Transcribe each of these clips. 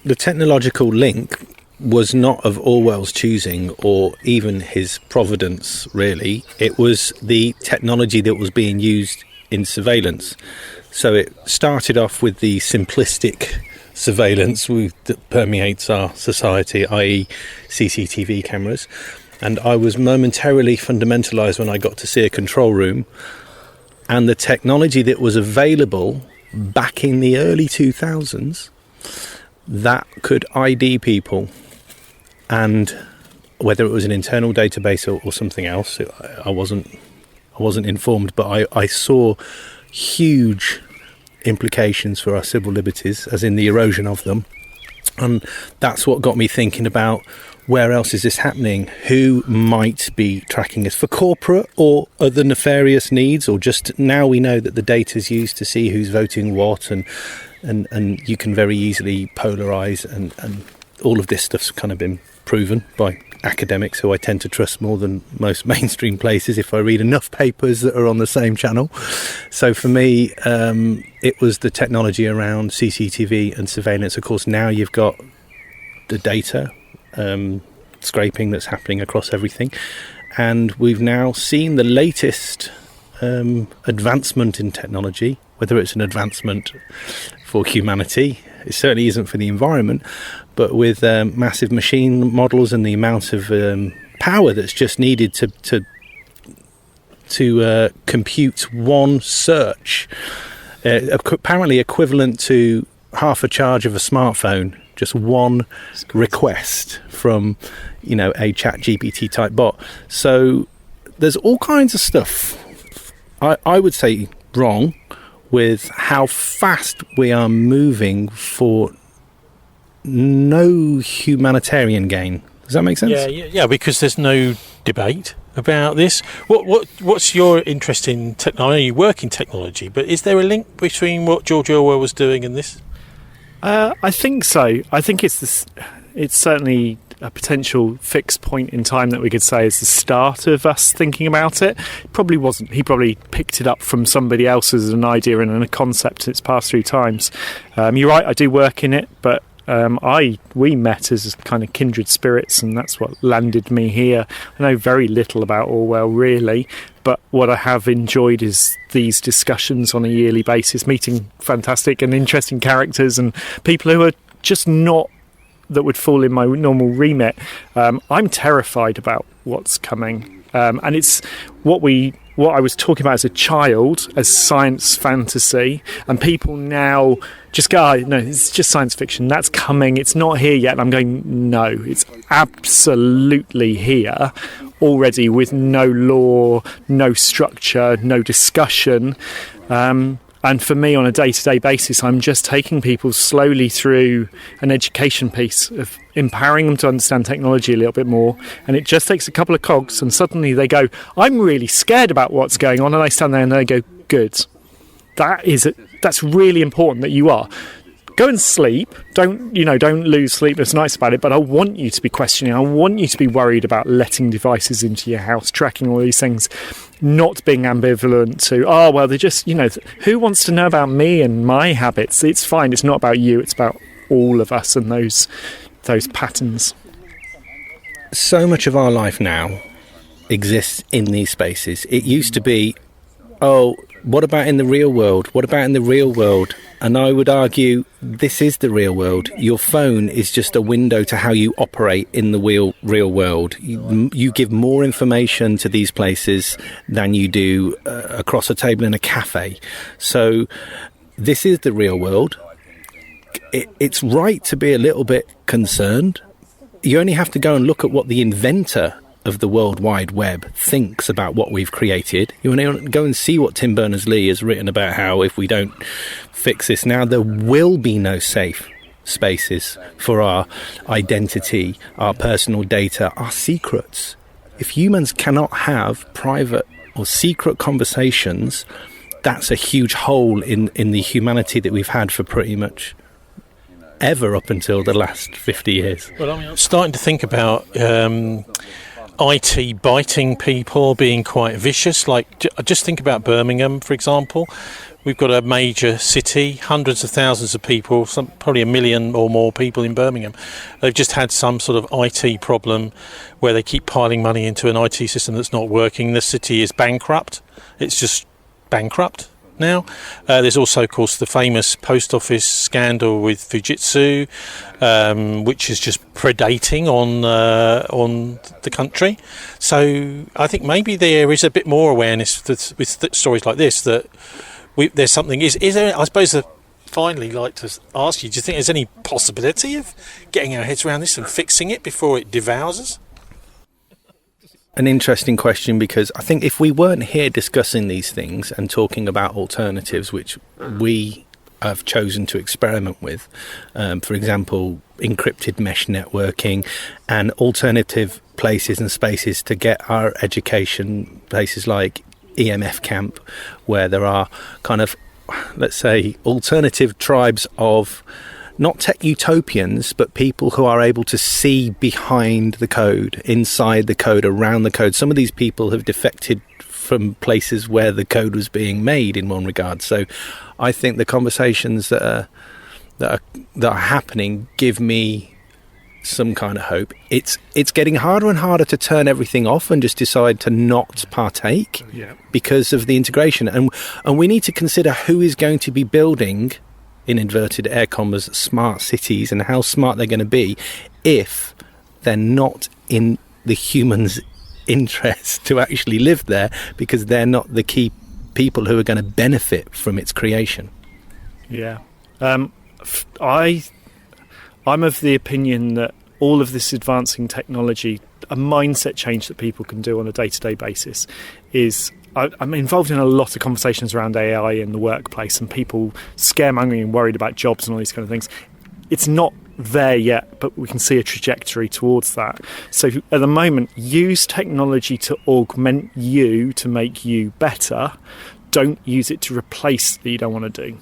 the technological link was not of Orwell's choosing or even his providence, really. It was the technology that was being used in surveillance. So it started off with the simplistic surveillance that permeates our society, i.e. CCTV cameras. And I was momentarily fundamentalised when I got to see a control room, and the technology that was available back in the early 2000s that could ID people, and whether it was an internal database or something else, I wasn't informed, but I saw huge implications for our civil liberties, as in the erosion of them. And that's what got me thinking about, where else is this happening? Who might be tracking us for corporate or other nefarious needs? Or just now we know that the data is used to see who's voting what, and you can very easily polarise, and all of this stuff's kind of been proven by academics who I tend to trust more than most mainstream places if I read enough papers that are on the same channel. So for me, it was the technology around CCTV and surveillance. Of course, now you've got the data scraping that's happening across everything, and we've now seen the latest advancement in technology, whether it's an advancement for humanity. It certainly isn't for the environment, but with massive machine models and the amount of power that's just needed to compute one search, apparently equivalent to half a charge of a smartphone, just one request from, a ChatGPT type bot. So there's all kinds of stuff, I would say, wrong with how fast we are moving for no humanitarian gain. Does that make sense? Yeah, because there's no debate about this. What's your interest in technology? You work in technology, but is there a link between what George Orwell was doing and this? I think so. I think it's certainly a potential fixed point in time that we could say is the start of us thinking about it. Probably wasn't. He probably picked it up from somebody else as an idea and a concept, and it's passed through times. You're right, I do work in it, but we met as kind of kindred spirits, and that's what landed me here. I know very little about Orwell, really, but what I have enjoyed is these discussions on a yearly basis, meeting fantastic and interesting characters and people who are just not that would fall in my normal remit. I'm terrified about what's coming, and it's what I was talking about as a child as science fantasy, and people now just go, no, it's just science fiction, that's coming, it's not here yet. And I'm going, no, it's absolutely here already, with no law, no structure, no discussion. And for me, on a day-to-day basis, I'm just taking people slowly through an education piece of empowering them to understand technology a little bit more. And it just takes a couple of cogs, and suddenly they go, I'm really scared about what's going on. And I stand there and they go, good. That's really important that you are. Go and sleep. Don't lose sleepless nights about it. But I want you to be questioning. I want you to be worried about letting devices into your house, tracking all these things, not being ambivalent to, they're just, who wants to know about me and my habits? It's fine. It's not about you. It's about all of us and those patterns. So much of our life now exists in these spaces. It used to be, what about in the real world? What about in the real world? And I would argue this is the real world. Your phone is just a window to how you operate in the real world. You give more information to these places than you do across a table in a cafe. So this is the real world. It's right to be a little bit concerned. You only have to go and look at what the inventor of the World Wide Web thinks about what we've created. You want to go and see what Tim Berners-Lee has written about how if we don't fix this now, there will be no safe spaces for our identity, our personal data, our secrets. If humans cannot have private or secret conversations, that's a huge hole in the humanity that we've had for pretty much ever up until the last 50 years. Well, I'm starting to think about IT biting people, being quite vicious. Like, just think about Birmingham, for example. We've got a major city, hundreds of thousands of people, probably 1 million or more people in Birmingham. They've just had some sort of IT problem where they keep piling money into an IT system that's not working. The city is bankrupt. It's just bankrupt now. There's also, of course, the famous post office scandal with Fujitsu, which is just predating on the country. So I think maybe there is a bit more awareness with stories like this that there's something. Is there? I suppose finally, like to ask you: do you think there's any possibility of getting our heads around this and fixing it before it devours us? An interesting question, because I think if we weren't here discussing these things and talking about alternatives, which we have chosen to experiment with, for example, encrypted mesh networking and alternative places and spaces to get our education, places like EMF Camp, where there are kind of, let's say, alternative tribes of not tech utopians, but people who are able to see behind the code, inside the code, around the code. Some of these people have defected from places where the code was being made in one regard. So I think the conversations that are happening give me some kind of hope. It's getting harder and harder to turn everything off and just decide to not partake because of the integration. And we need to consider who is going to be building, in inverted air commas, smart cities, and how smart they're going to be if they're not in the human's interest to actually live there, because they're not the key people who are going to benefit from its creation. Yeah. I'm of the opinion that all of this advancing technology, a mindset change that people can do on a day-to-day basis is... I'm involved in a lot of conversations around AI in the workplace, and people scaremongering and worried about jobs and all these kind of things. It's not there yet, but we can see a trajectory towards that. So at the moment, use technology to augment you, to make you better. Don't use it to replace that you don't want to do.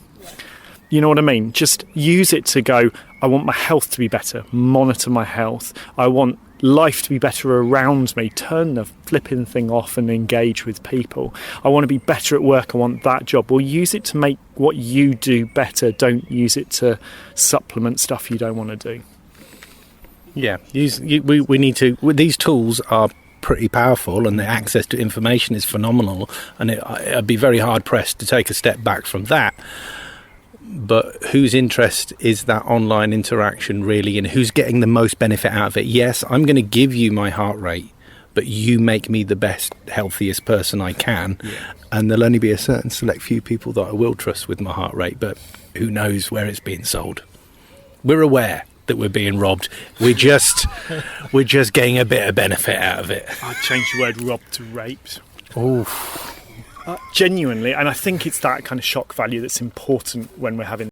You know what I mean? Just use it to go, I want my health to be better, monitor my health. I want life to be better around me, turn the flipping thing off and engage with people. I want to be better at work, I want that job. Well, use it to make what you do better. Don't use it to supplement stuff you don't want to do. Yeah, we need to... These tools are pretty powerful, and the access to information is phenomenal, and I'd be very hard-pressed to take a step back from that. But whose interest is that online interaction really, and who's getting the most benefit out of it? Yes, I'm going to give you my heart rate, but you make me the best, healthiest person I can. Yeah. And there'll only be a certain select few people that I will trust with my heart rate, but who knows where it's being sold. We're aware that we're being robbed. We're just getting a bit of benefit out of it. I'd change the word robbed to raped. Oh. Genuinely, and I think it's that kind of shock value that's important when we're having